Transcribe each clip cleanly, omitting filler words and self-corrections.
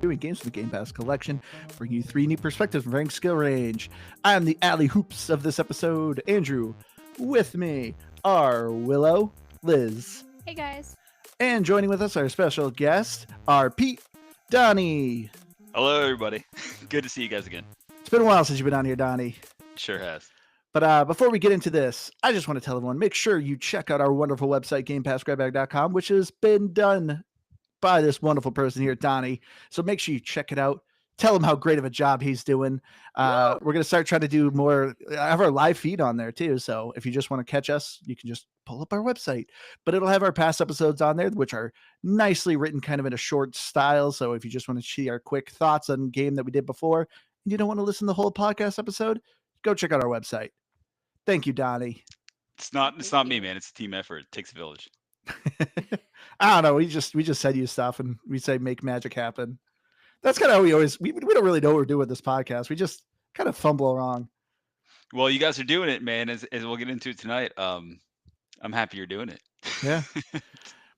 reviewing games from the Game Pass collection, bringing you three neat perspectives from varying skill range. I'm the alley hoops of this episode, Andrew. With me are Willow, Liz, Hey guys. and joining with us our special guest are Pete, Donnie. Hello, everybody. Good to see you guys again. It's been a while since you've been on here, Donnie. Sure has. But before we get into this, I just want to tell everyone, make sure you check out our wonderful website, GamePassGrabBag.com, which has been done by this wonderful person here, Donnie. So make sure you check it out. Tell him how great of a job he's doing. We're going to start trying to do more. I have our live feed on there too. So if you just want to catch us, you can just pull up our website. But it'll have our past episodes on there, which are nicely written kind of in a short style. So if you just want to see our quick thoughts on game that we did before, and you don't want to listen to the whole podcast episode, go check out our website. Thank you, Donnie. It's not me, man. It's a team effort. It takes a village. I don't know. We just send you stuff and we say make magic happen. That's kind of how we don't really know what we're doing with this podcast. We just kind of fumble along. Well, you guys are doing it, man. As we'll get into it tonight. I'm happy you're doing it. Yeah.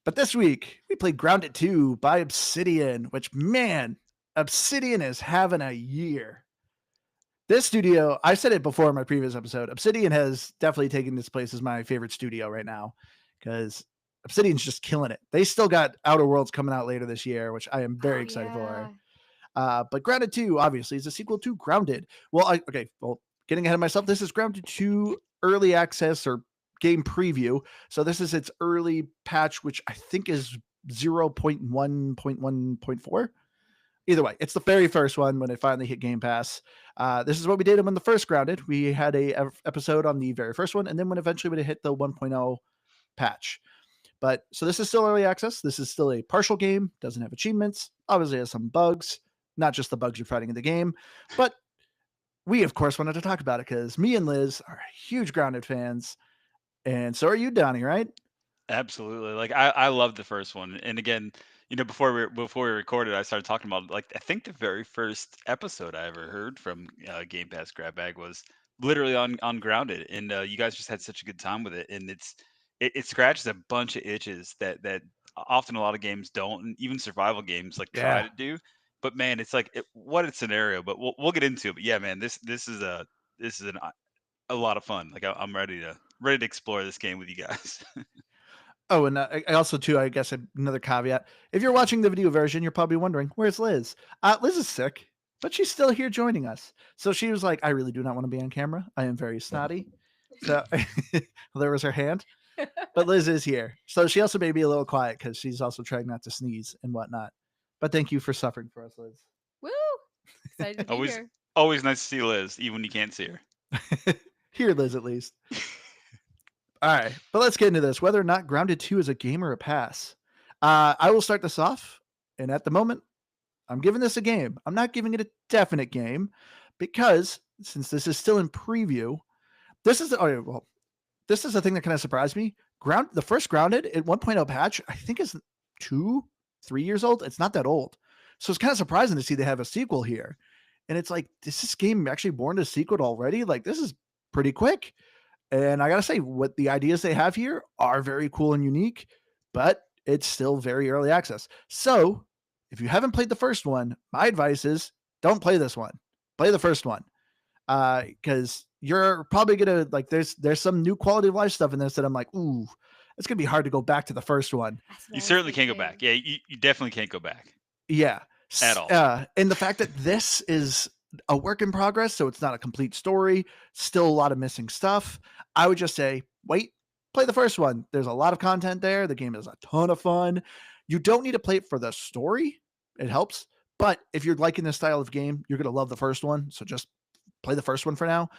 But this week we played Grounded 2 by Obsidian, which, man, Obsidian is having a year. This studio, I said it before in my previous episode, Obsidian has definitely taken this place as my favorite studio right now because Obsidian's just killing it. They still got Outer Worlds coming out later this year, which I am very excited for. But Grounded 2, obviously, is a sequel to Grounded. Well, getting ahead of myself, this is Grounded 2 early access or game preview. So this is its early patch, which I think is 0.1.1.4. Either way, it's the very first one when it finally hit Game Pass. This is what we did when the first Grounded. We had a episode on the very first one, and then when it hit the 1.0 patch. But so this is still early access. This is still a partial game. Doesn't have achievements. Obviously has some bugs, not just the bugs you're fighting in the game. But we, of course, wanted to talk about it because me and Liz are huge Grounded fans. And so are you, Donnie, right? Absolutely. Like I love the first one. And again, before we recorded, I started talking about I think the very first episode I ever heard from Game Pass Grab Bag was literally on Grounded, and you guys just had such a good time with it, and it scratches a bunch of itches that often a lot of games don't, and even survival games try to do. But man, it's what a scenario. But we'll get into it. But yeah, man, this is a lot of fun. I'm ready to explore this game with you guys. Oh, and I also, too, I guess another caveat. If you're watching the video version, you're probably wondering, where's Liz? Liz is sick, but she's still here joining us. So she was like, I really do not want to be on camera. I am very snotty. So there was her hand. But Liz is here. So she also may be a little quiet because she's also trying not to sneeze and whatnot. But thank you for suffering for us, Liz. Woo! Excited to be here. Always nice to see Liz, even when you can't see her. Here, Liz, at least. All right, but let's get into this. Whether or not Grounded 2 is a game or a pass. I will start this off, and at the moment, I'm giving this a game. I'm not giving it a definite game because since this is still in preview, this is the thing that kind of surprised me. The first Grounded at 1.0 patch, I think is 2-3 years old. It's not that old. So it's kind of surprising to see they have a sequel here. And it's like, is this game actually born a sequel already? This is pretty quick. And I got to say, what the ideas they have here are very cool and unique, but it's still very early access. So if you haven't played the first one, my advice is don't play this one. Play the first one. Because you're probably going to, there's some new quality of life stuff in this that I'm like, ooh, it's going to be hard to go back to the first one. You certainly can't go back. Yeah, you definitely can't go back. Yeah. At all. And the fact that this is a work in progress, so it's not a complete story, still a lot of missing stuff. I would just say, wait, play the first one. There's a lot of content there. The game is a ton of fun. You don't need to play it for the story. It helps. But if you're liking this style of game, you're going to love the first one. So just play the first one for now.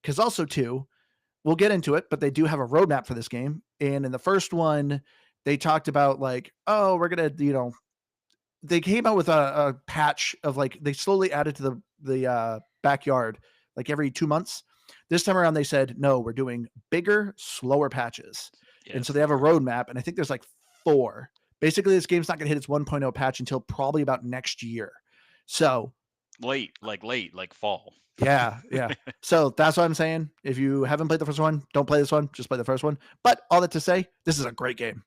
Because also, too, we'll get into it, but they do have a roadmap for this game. And in the first one, they talked about we're going to, they came out with a patch of they slowly added to the backyard every 2 months. This time around, they said, no, we're doing bigger, slower patches. Yes. And so they have a roadmap, and I think there's 4. Basically, this game's not going to hit its 1.0 patch until probably about next year. So late, fall. Yeah. So that's what I'm saying. If you haven't played the first one, don't play this one. Just play the first one. But all that to say, this is a great game.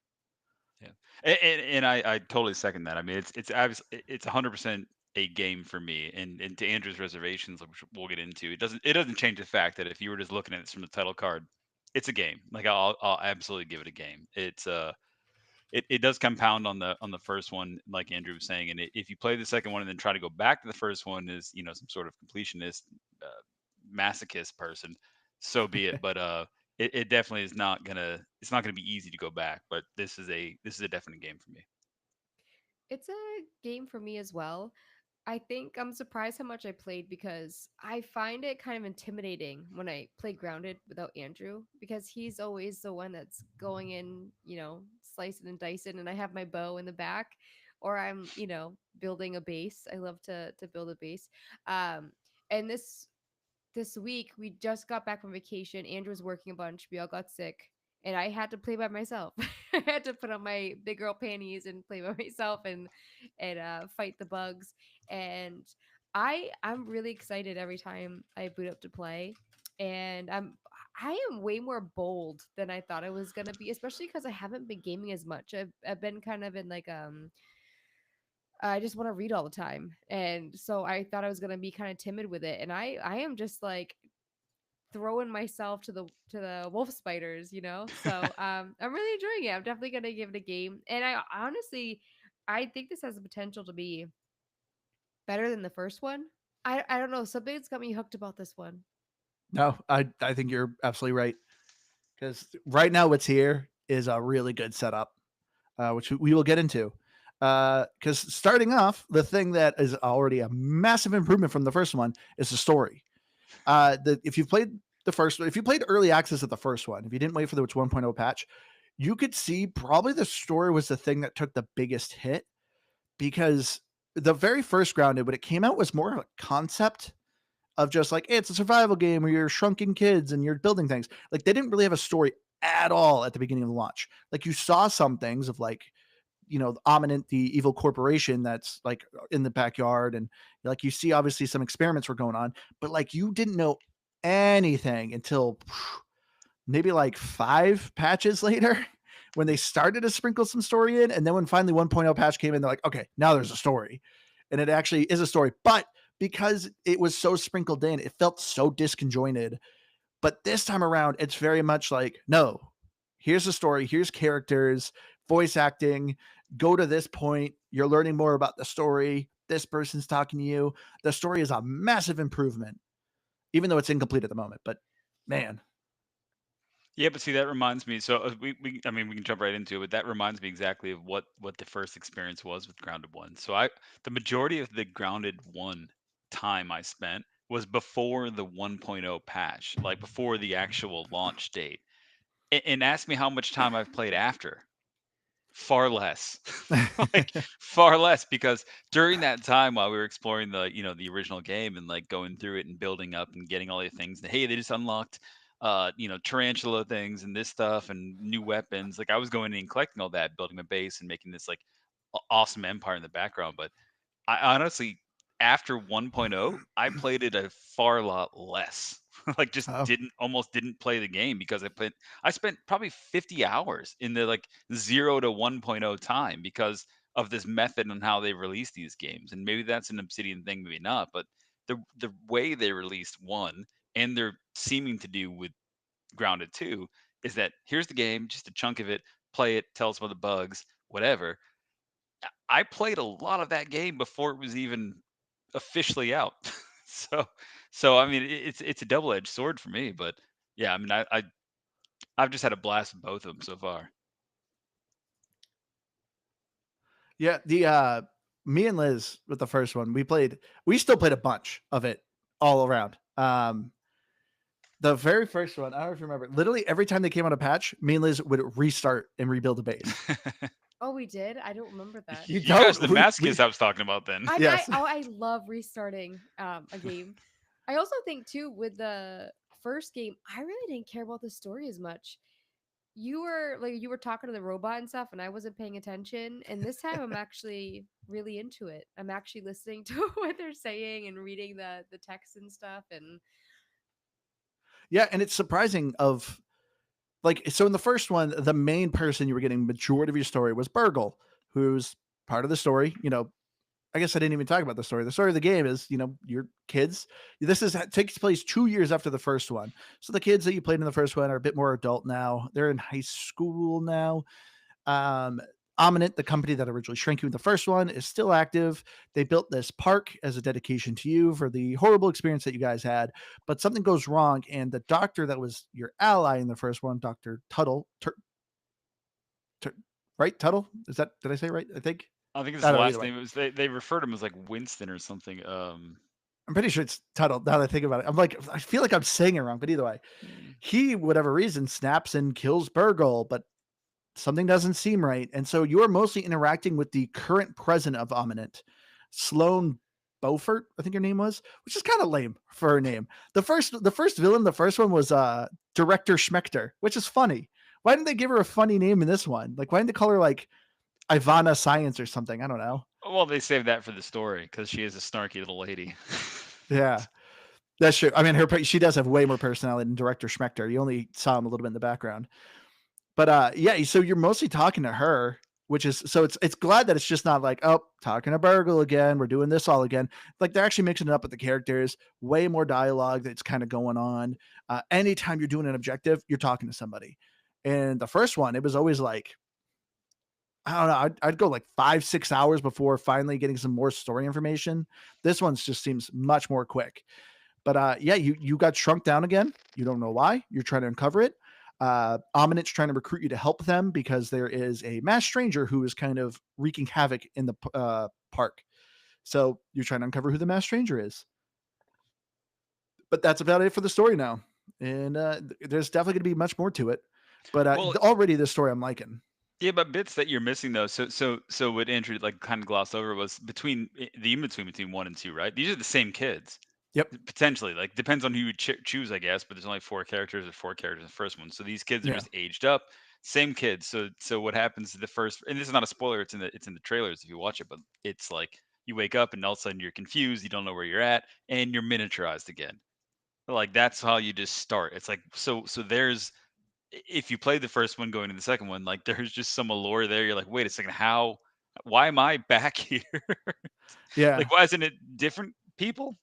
Yeah. And I totally second that. I mean, it's 100% a game for me. And to Andrew's reservations, which we'll get into, it doesn't change the fact that if you were just looking at it from the title card, it's a game. Like I'll absolutely give it a game. It does compound on the first one, like Andrew was saying, and if you play the second one and then try to go back to the first one as some sort of completionist, uh, masochist person, so be it. But it definitely is not gonna it's not gonna be easy to go back. But this is a definite game for me. It's a game for me as well. I think I'm surprised how much I played because I find it kind of intimidating when I play Grounded without Andrew because he's always the one that's going in, slicing and dicing, and I have my bow in the back, or I'm, building a base. I love to build a base. And this week we just got back from vacation. Andrew was working a bunch. We all got sick, and I had to play by myself. I had to put on my big girl panties and play by myself and fight the bugs. And I'm really excited every time I boot up to play, and I am way more bold than I thought I was gonna be, especially because I haven't been gaming as much. I've been kind of in like I just want to read all the time. And so I thought I was going to be kind of timid with it. And I am just like throwing myself to the wolf spiders. So I'm really enjoying it. I'm definitely going to give it a game. And I honestly I think this has the potential to be better than the first one. I don't know, something's got me hooked about this one. No, I think you're absolutely right. Because right now, what's here is a really good setup, which we will get into. Because starting off, the thing that is already a massive improvement from the first one is the story. If you've played the first one, if you played early access of the first one, if you didn't wait for the 1.0 patch, you could see probably the story was the thing that took the biggest hit because the very first Grounded, when it came out, was more of a concept of just like, hey, it's a survival game where you're shrunken kids and you're building things. Like they didn't really have a story at all at the beginning of the launch. Like you saw some things of like, Ominent, the evil corporation that's like in the backyard, and like you see obviously some experiments were going on, but like you didn't know anything until maybe like 5 patches later when they started to sprinkle some story in. And then when finally 1.0 patch came in, they're like, okay, now there's a story. And it actually is a story. But because it was so sprinkled in, it felt so disconjointed. But this time around, it's very much like, no, here's the story, here's characters, voice acting. Go to this point. You're learning more about the story. This person's talking to you. The story is a massive improvement, even though it's incomplete at the moment. But man, Yeah, but see, that reminds me. So I mean, we can jump right into it, but that reminds me exactly of what the first experience was with Grounded One. So the majority of the Grounded One time I spent was before the 1.0 patch, like before the actual launch date. And ask me how much time I've played after. Far less, like far less, because during that time while we were exploring the original game and like going through it and building up and getting all the things, hey, they just unlocked tarantula things and this stuff and new weapons. Like I was going in and collecting all that, building my base and making this like awesome empire in the background. But I honestly, after 1.0, I played it a far lot less. Like just oh, almost didn't play the game because I spent probably 50 hours in the like 0 to 1.0 time because of this method on how they release these games. And maybe that's an Obsidian thing, maybe not, but the way they released one and they're seeming to do with Grounded 2 is that here's the game, just a chunk of it, play it, tell us about the bugs, whatever. I played a lot of that game before it was even officially out. so so I mean it's a double-edged sword for me, but yeah, I mean I've just had a blast with both of them so far. yeah. The Me and Liz with the first one, we still played a bunch of it all around. The very first one, I don't know if you remember, literally every time they came on a patch, me and Liz would restart and rebuild a base. Oh, we did? I don't remember that. You You guys are don't? the masochists I was talking about then. Yes. I love restarting a game. I also think too with the first game, I really didn't care about the story as much. You were talking to the robot and stuff, and I wasn't paying attention. And this time, I'm actually really into it. I'm actually listening to what they're saying and reading the text and stuff. And Yeah, and it's surprising of like, so in the first one, the main person you were getting majority of your story was Burgle, who's part of the story. I guess I didn't even talk about the story. The story of the game is, your kids. This takes place 2 years after the first one. So the kids that you played in the first one are a bit more adult now. They're in high school now. Um, Ominent, the company that originally shrank you in the first one, is still active. They built this park as a dedication to you for the horrible experience that you guys had. But something goes wrong, and the doctor that was your ally in the first one, Dr. Tuttle, right? Tuttle? Did I say it right? I think. I think his I don't know, either last way. name was they referred to him as like Winston or something. I'm pretty sure it's Tuttle. Now that I think about it, I'm like, I feel like I'm saying it wrong, but either way, Mm. he, whatever reason, snaps and kills Burgle, but something doesn't seem right. And so you're mostly interacting with the current president of Ominent, Sloan Beaufort, I think her name was, which is kind of lame for her name. The first villain, the first one was Director Schmechter, which is funny. Why didn't they give her a funny name in this one? Like, why didn't they call her like Ivana Science or something? I don't know. Well, they saved that for the story because she is a snarky little lady. Yeah. That's true. I mean, she does have way more personality than Director Schmechter. You only saw him a little bit in the background. But yeah, so you're mostly talking to her, which is so it's glad that it's just not like, oh, talking to Burgle again, we're doing this all again. Like they're actually mixing it up with the characters, way more dialogue that's kind of going on. Anytime you're doing an objective, you're talking to somebody. And the first one, it was always like, I don't know, I'd go like 5-6 hours before finally getting some more story information. This one just seems much more quick. But yeah, you got shrunk down again. You don't know why. You're trying to uncover it. Ominent's trying to recruit you to help them because there is a mass stranger who is kind of wreaking havoc in the park. So you're trying to uncover who the mass stranger is. But that's about it for the story now. And there's definitely going to be much more to it. But Well, already this story I'm liking. yeah, but bits that you're missing though. So what Andrew like kind of glossed over was the in between 1 and 2, right? These are the same kids. Yep. Potentially, like depends on who you choose, I guess. But there's only 4 characters or 4 characters in the first one, so these kids are Yeah. just aged up, same kids. So what happens to the first? And this is not a spoiler. It's in the trailers if you watch it. But it's like you wake up and all of a sudden you're confused. You don't know where you're at, and you're miniaturized again. Like that's how you just start. It's like so there's if you played the first one going to the second one, like there's just some allure there. You're like, wait a second, why am I back here? Yeah. Like, why isn't it different people?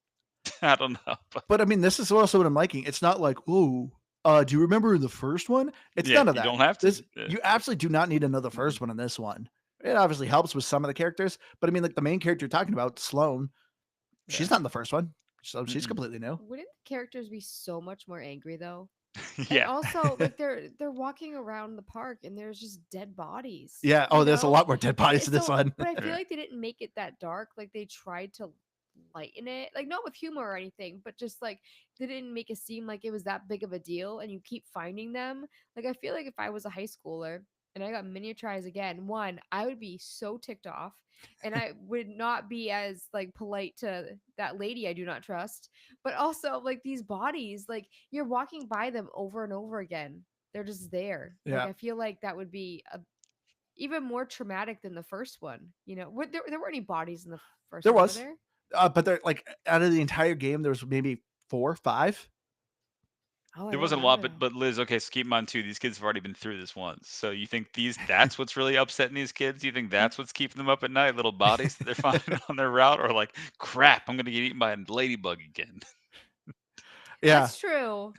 I don't know. But I mean, this is also what I'm liking. It's not like, ooh, do you remember the first one? It's Yeah, none of you that. don't have to. This Yeah. You absolutely do not need another Mhm. first one in this one. It obviously helps with some of the characters, but I mean, like the main character you're talking about, Sloan, she's Yeah. not in the first one, so she's Mm-mm. completely new. Wouldn't the characters be so much more angry though? And Yeah. also, like they're walking around the park and there's just dead bodies. Yeah. You Oh, there's a know? lot more dead And bodies in this one. but I feel Yeah. like they didn't make it that dark. Like they tried to lighten it, like not with humor or anything, but just like they didn't make it seem like it was that big of a deal. And you keep finding them. Like I feel like if I was a high schooler and I got miniaturized again, one, I would be so ticked off, and I would not be as like polite to that lady I do not trust. But also like these bodies, like you're walking by them over and over again. They're just there. Like Yeah. I feel like that would be even more traumatic than the first one. There were any bodies in the first There one, were was, there? but they're like out of the entire game, there was maybe 4, 5. Oh, I There don't wasn't a lot, remember that. but Liz, okay, so keep in mind too, these kids have already been through this once. So you think that's what's really upsetting these kids? You think that's what's keeping them up at night? Little bodies that they're finding on their route, or like, crap, I'm gonna get eaten by a ladybug again. Yeah. That's true.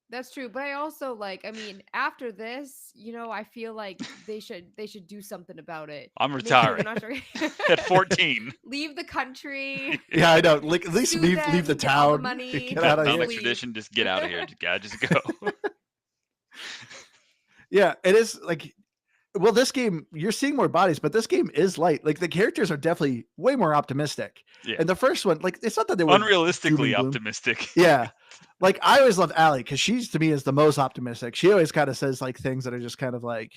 That's true. But I also like, I mean, after this, I feel like they should do something about it. I'm Make sure they're retiring not at 14. leave the country, Yeah, I know. Like, at least sue leave them, the get all the town. money, Get out of Not here. an leave. extradition, just get out of here. Just go. Yeah, it is like, well, this game, you're seeing more bodies, but this game is light. Like the characters are definitely way more optimistic. Yeah. And the first one, like, it's not that they were doom Unrealistically and gloom. optimistic. Yeah. Like I always love Allie because she's to me is the most optimistic. She always kind of says like things that are just kind of like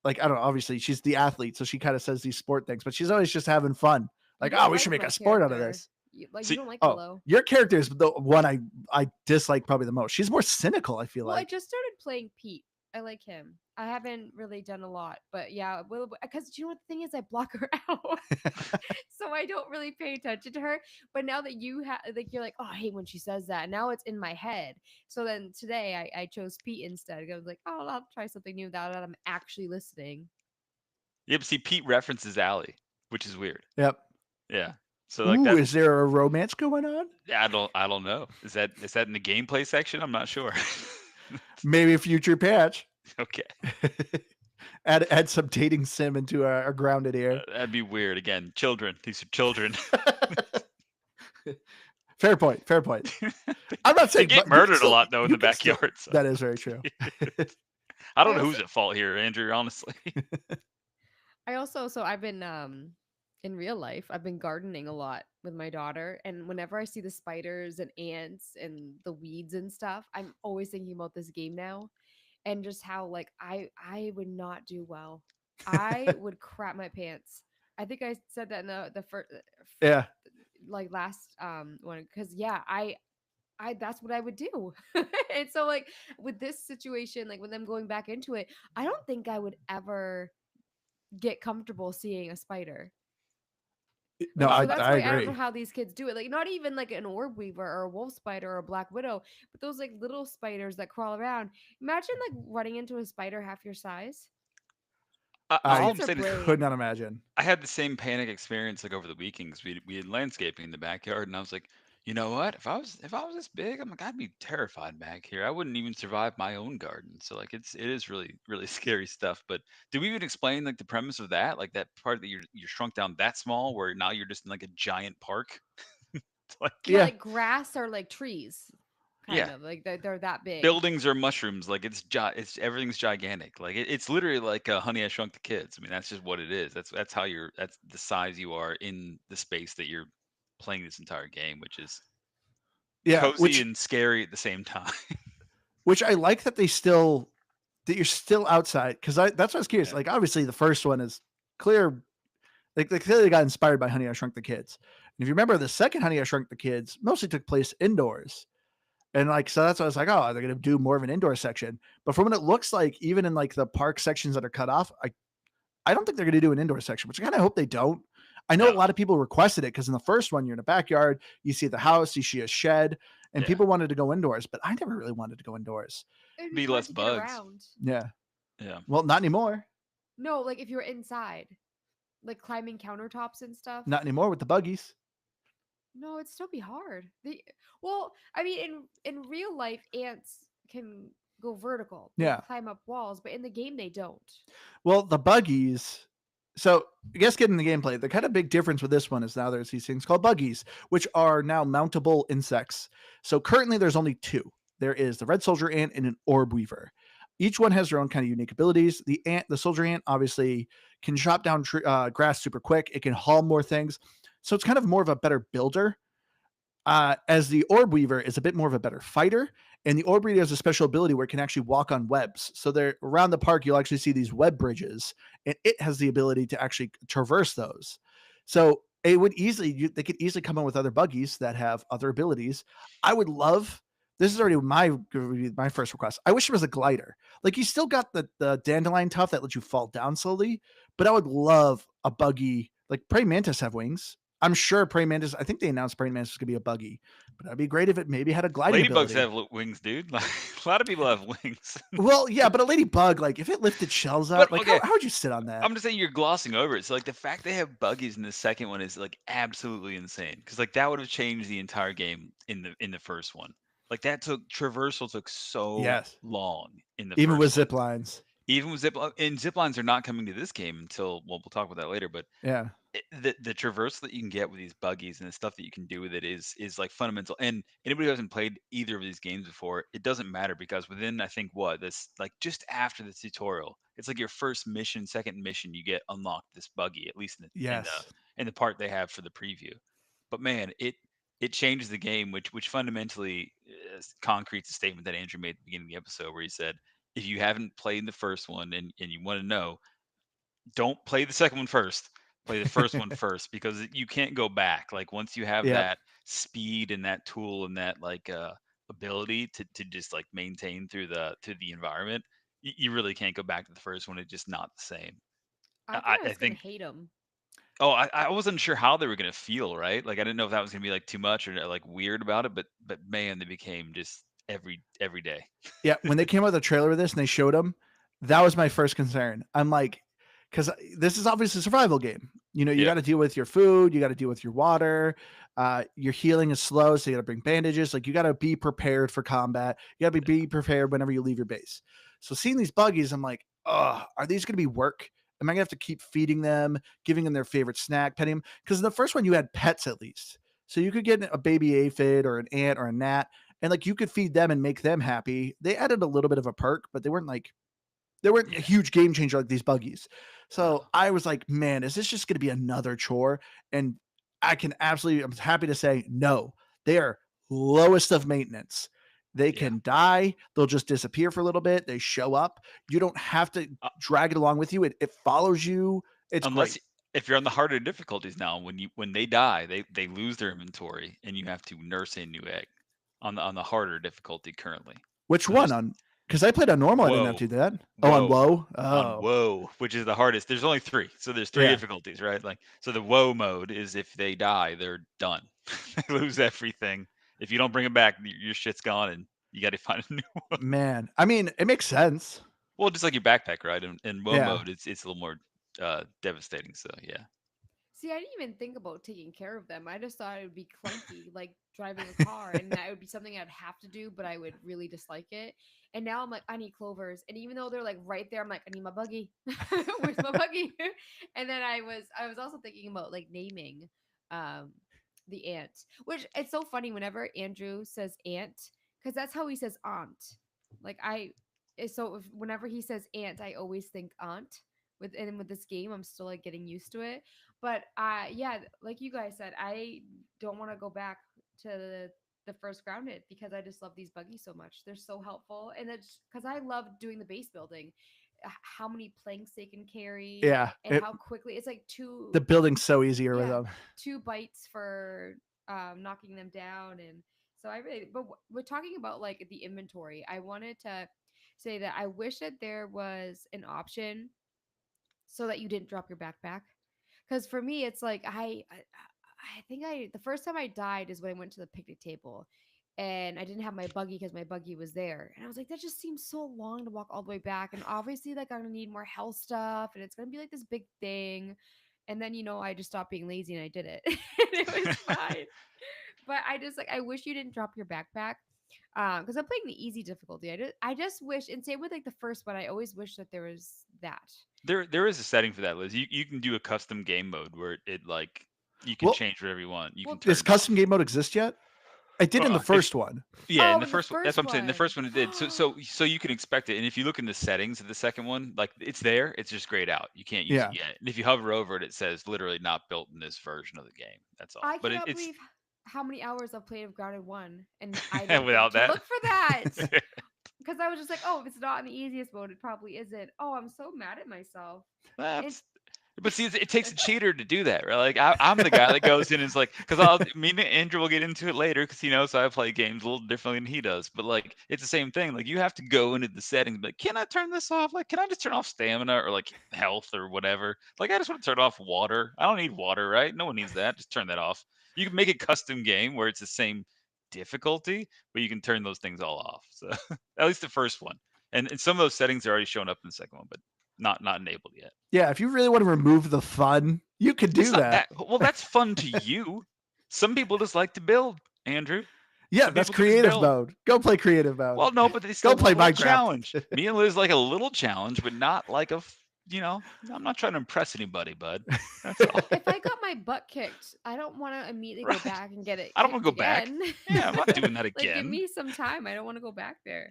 I don't know, obviously she's the athlete, so she kind of says these sport things, but she's always just having fun. You Like, don't oh, we like should make my a sport out of character. this. You See- don't like Oh, Willow. your character is the one I dislike probably the most. She's more cynical, I feel Well, I like. just started playing Pete, I like him. I haven't really done a lot, but yeah, because you know what the thing is, I block her out, so I don't really pay attention to her. But now that you have, like, you're like, oh, I hate when she says that. Now it's in my head. So then today I chose Pete instead. I was like, oh, I'll try something new now that I'm actually listening. Yeah, but see, Pete references Allie, which is weird. Yep. Yeah. So like Ooh, that. is there a romance going on? I don't know. Is that in the gameplay section? I'm not sure. Maybe a future patch. Okay. Add some dating sim into our grounded here. That'd be weird. Again, children. These are children. Fair point. Fair point. I'm not They saying get but you can murdered a still- lot though in you the can still- backyard. So. That is very true. I don't I know who's also- at fault here, Andrew. Honestly. I also, so I've been in real life, I've been gardening a lot with my daughter, and whenever I see the spiders and ants and the weeds and stuff, I'm always thinking about this game now, and just how like I would not do well. I would crap my pants. I think I said that in the first, Yeah. like last one, because yeah, I that's what I would do. And so like with this situation, like when I'm going back into it, I don't think I would ever get comfortable seeing a spider. No, Like, I so that's I why I don't agree. know how these kids do it. Like, not even like an orb weaver or a wolf spider or a black widow, but those like little spiders that crawl around. Imagine like running into a spider half your size. I All Kids I'm are saying is, brave. could not imagine. I had the same panic experience like over the weekends. We had landscaping in the backyard, and I was like, you know what? If I was this big, I'm like I'd be terrified back here. I wouldn't even survive my own garden. So like it is really scary stuff. But did we even explain like the premise of that? Like that part that you're shrunk down that small, where now you're just in like a giant park. Like Yeah, Yeah. like grass or like trees, kind yeah, of like they're that big. buildings are mushrooms. Like it's everything's gigantic. Like it's literally like Honey I Shrunk the Kids. I mean that's just what it is. That's how that's the size you are in the space that you're playing this entire game, which is Yeah. cozy and scary at the same time. Which I like that that you're still outside, because that's what I was curious. Yeah. Like obviously the first one is clear. Like they clearly got inspired by Honey I Shrunk the Kids. And if you remember, the second Honey I Shrunk the Kids mostly took place indoors. And like, so that's why I was like, oh, they're gonna do more of an indoor section. But from what it looks like, even in like the park sections that are cut off, I don't think they're gonna do an indoor section, which I kind of hope they don't. I know No. a lot of people requested it because in the first one, you're in a backyard, you see the house, you see a shed, and Yeah. people wanted to go indoors, but I never really wanted to go indoors. It'd Be hard less to get bugs. around. Yeah. Yeah. Well, not anymore. No, like if you're inside, like climbing countertops and stuff. Not anymore with the buggies. No, it'd still be hard. Well, I mean, in real life, ants can go vertical. They Yeah. climb up walls, but in the game they don't. Well, the buggies. So I guess getting the gameplay, the kind of big difference with this one is now there's these things called buggies, which are now mountable insects. So currently there's only two. There is the red soldier ant and an orb weaver. Each one has their own kind of unique abilities. The soldier ant, obviously can chop down grass super quick. It can haul more things. So it's kind of more of a better builder. As the orb weaver is a bit more of a better fighter, and the orb weaver has a special ability where it can actually walk on webs. So they're around the park, you'll actually see these web bridges, and it has the ability to actually traverse those. So it would they could easily come in with other buggies that have other abilities. I would love. This is already my first request. I wish there was a glider. Like you still got the dandelion tuft that lets you fall down slowly, but I would love a buggy. Like praying mantis have wings. I'm sure praying mantis. I think they announced praying mantis was gonna be a buggy, but that'd be great if it maybe had a gliding Ladybugs ability. have wings, dude. Like, a lot of people have wings. Well, yeah, but a ladybug, like if it lifted shells But, up, like okay, how would you sit on that? I'm just saying you're glossing over it. So like the fact they have buggies in the second one is like absolutely insane. Because like that would have changed the entire game in the first one. Like that traversal took so Yes. long in the Even with first one. zip lines. Even with zip lines are not coming to this game until we'll talk about that later. But Yeah. the traversal that you can get with these buggies and the stuff that you can do with it is like fundamental. And anybody who hasn't played either of these games before, it doesn't matter because within I think this like just after the tutorial, it's like your first mission, second mission, you get unlocked this buggy, at least Yes. in the part they have for the preview. But man, it changes the game, which fundamentally concretes a statement that Andrew made at the beginning of the episode where he said, if you haven't played the first one and you want to know, don't play the second one first. Play the first one first because you can't go back. Like once you have Yep. that speed and that tool and that like ability to just like maintain through the environment, you really can't go back to the first one. It's just not the same. I thought I I was gonna think. hate him. Oh, I wasn't sure how they were gonna feel, right? Like I didn't know if that was gonna be like too much or like weird about it, but man, they became just every day. Yeah, when they came out with the trailer of this and they showed them, that was my first concern. I'm like, because this is obviously a survival game. You know, you Yeah. got to deal with your food, you got to deal with your water. Your healing is slow, so you got to bring bandages. Like you got to be prepared for combat. You got to be prepared whenever you leave your base. So seeing these buggies, I'm like, oh, are these going to be work? Am I gonna have to keep feeding them, giving them their favorite snack, petting them? Because in the first one, you had pets at least, so you could get a baby aphid or an ant or a gnat, and like you could feed them and make them happy. They added a little bit of a perk, but they weren't a Yeah. huge game changer like these buggies. No. So I was like, man, is this just going to be another chore? And I'm happy to say no. They are lowest of maintenance. They Yeah. can die. They'll just disappear for a little bit. They show up. You don't have to Uh, drag it along with you. It follows you. It's unless great. if you're on the harder difficulties now, when they die, they lose their inventory and you have to nurse a new egg on the harder difficulty currently. Which So one there's on? Because I played on normal. I didn't have whoa, to do that. Oh, on whoa, low. on Oh, woe, which is the hardest. There's only three, so there's three yeah. difficulties, right? Like so, the woe mode is if they die, they're done. They lose everything. If you don't bring them back, your shit's gone, and you got to find a new one. Man, I mean, it makes sense. Well, just like your backpack, right? In woe Yeah. mode, it's a little more devastating. So yeah. See, I didn't even think about taking care of them. I just thought it would be clunky, like driving a car, and that would be something I'd have to do, but I would really dislike it. And now I'm like, I need clovers, and even though they're like right there, I'm like, I need my buggy. Where's my buggy? And then I was also thinking about like naming um the ant, which it's so funny whenever Andrew says aunt, because that's how he says aunt. Like whenever he says aunt, I always think aunt. With this game, I'm still like getting used to it. But yeah, like you guys said, I don't want to go back to the first grounded because I just love these buggies so much. They're so helpful, and it's because I love doing the base building. How many planks they can carry, Yeah. and how quickly it's like The building's so easier with yeah, them. 2 bites for knocking them down. And so I really, but we're talking about like the inventory. I wanted to say that I wish that there was an option so that you didn't drop your backpack. Because for me, it's like I think the first time I died is when I went to the picnic table, and I didn't have my buggy because my buggy was there, and I was like, that just seems so long to walk all the way back, and obviously like I'm gonna need more health stuff, and it's gonna be like this big thing, and then I just stopped being lazy and I did it, and it was fine. But I just like I wish you didn't drop your backpack. Because I'm playing the easy difficulty. I just wish, and same with like the first one, I always wish that there was that. There is a setting for that, Liz. You can do a custom game mode where it like you can Well, change whatever you want. You can Well, turn does it off. custom game mode exist yet? I did in the If first one. yeah, in oh, the in the first one, that's what first I'm saying. The one. first one it did. So you can expect it. And if you look in the settings of the second one, like it's there, it's just grayed out. You can't use it Yeah. yet. And if you hover over it, it says literally not built in this version of the game. That's all. I But cannot it's believe how many hours I've played of Grounded One, and I didn't think without to that. look for that because I was just like, oh, if it's not in the easiest mode, it probably isn't. Oh, I'm so mad at myself. And That's but see, it takes a cheater to do that, right? Like I'm the guy that goes in and is like, because me and Andrew will get into it later because he knows I play games a little differently than he does. But like, it's the same thing. Like you have to go into the settings, like, can I turn this off? Like, can I just turn off stamina or like health or whatever? Like, I just want to turn off water. I don't need water, right? No one needs that. Just turn that off. You can make a custom game where it's the same difficulty, but you can turn those things all off. So at least the first one, and some of those settings are already shown up in the second one, but not enabled yet. Yeah. If you really want to remove the fun, you could It's do not that. that well. That's fun to you. Some people just like to build, Andrew. Yeah. Some That's people can just creative build. mode. Go play creative mode. Well, no, but they Go still play want a little Minecraft. challenge. Me and Liz like a little challenge, but not like I'm not trying to impress anybody, bud. That's all. if I got my butt kicked, I don't want to immediately go Right. back and get it I don't want kicked to go back. again. Yeah, I'm not doing that Like, give again. me some time. I don't want to go back there.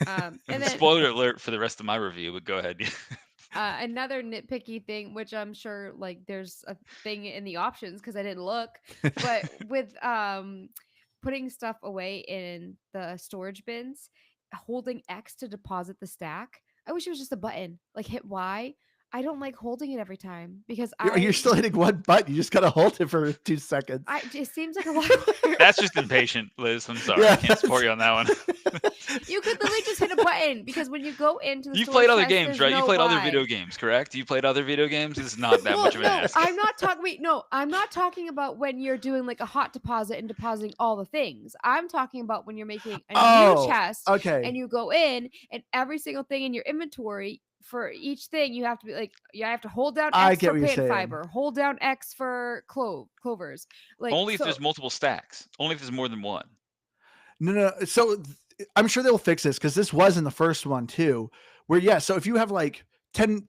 And then Spoiler alert for the rest of my review, but go ahead. another nitpicky thing, which I'm sure like there's a thing in the options because I didn't look, but with putting stuff away in the storage bins, holding X to deposit the stack. I wish it was just a button, like hit Y. I don't like holding it every time because You're still hitting one button. You just gotta hold it for 2 seconds. it seems like a lot of work. That's just impatient, Liz. I'm sorry. Yeah, I can't support you on that one. You could literally just hit a button because when you go into the You've storage played other chest, games, there's right? You no played other buy. video games, correct? You played other video games? This is not that much of an ask. I'm not talking. Wait, no, I'm not talking about when you're doing like a hot deposit and depositing all the things. I'm talking about when you're making a new chest okay. and you go in and every single thing in your inventory for each thing you have to be like, you have to hold down I X get for what you're plant saying. fiber, hold down X for clovers. Like Only if so- there's multiple stacks. Only if there's more than one. No. So I'm sure they'll fix this because this was in the first one too. Where so if you have like 10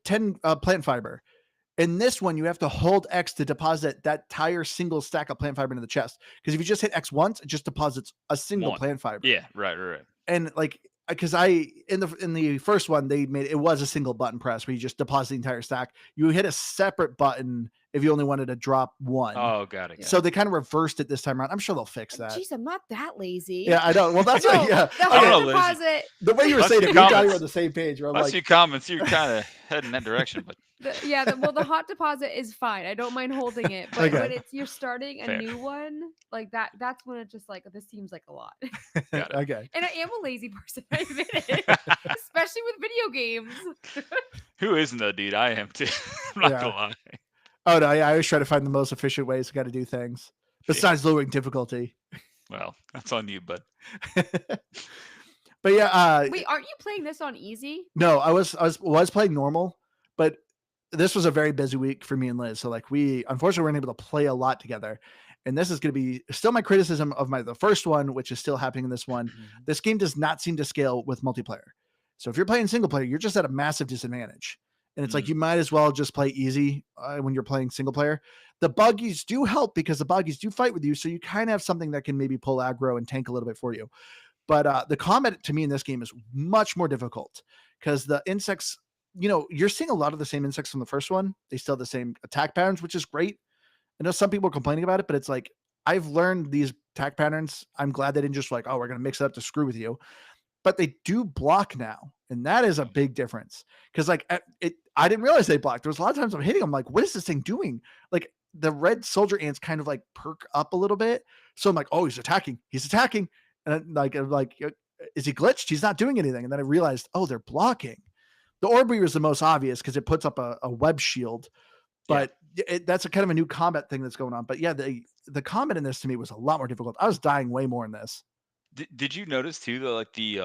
plant fiber, in this one you have to hold X to deposit that entire single stack of plant fiber into the chest. Because if you just hit X once, it just deposits a single One. plant fiber. Yeah, right. And like, because in the first one they made it was a single button press where you just deposit the entire stack. You hit a separate button if you only wanted to drop one. Oh, got it. So they kind of reversed it this time around. I'm sure they'll fix that. Jeez, I'm not that lazy. Yeah, I know. Well, that's No, what, yeah. the I don't know, hot Liz. deposit. The way you were Let's saying do it, we got comments. you on the same page. Where I'm Last like, few comments, you're kind of heading that direction, but The hot deposit is fine. I don't mind holding it, but Okay. when you're starting a Fair. new one, like that's when it's just like this seems like a lot. got it. okay. And I am a lazy person, I admit it, especially with video games. Who isn't though, dude? I am too. I'm not Yeah. gonna lie. Oh no, yeah, I always try to find the most efficient ways to got to do things besides lowering difficulty. Well, that's on you, bud. But yeah, Wait, aren't you playing this on easy? no, I was playing normal, but this was a very busy week for me and Liz. So like we unfortunately weren't able to play a lot together. And this is going to be still my criticism of the first one, which is still happening in this one. This game does not seem to scale with multiplayer. So if you're playing single player, you're just at a massive disadvantage. And it's like you might as well just play easy when you're playing single player. The buggies do help because the buggies do fight with you. So you kind of have something that can maybe pull aggro and tank a little bit for you. But the combat to me in this game is much more difficult because the insects, you're seeing a lot of the same insects from the first one. They still have the same attack patterns, which is great. I know some people are complaining about it, but it's like, I've learned these attack patterns. I'm glad they didn't just like, oh, we're going to mix it up to screw with you. But they do block now. And that is a big difference. Because like I didn't realize they blocked. There was a lot of times I'm hitting them like, what is this thing doing? Like the red soldier ants kind of like perk up a little bit. So I'm like, oh, he's attacking. And I'm like, is he glitched? He's not doing anything. And then I realized, oh, they're blocking. The orb weaver is the most obvious because it puts up a web shield. But that's a kind of a new combat thing that's going on. But yeah, the combat in this to me was a lot more difficult. I was dying way more in this. Did you notice too though, like the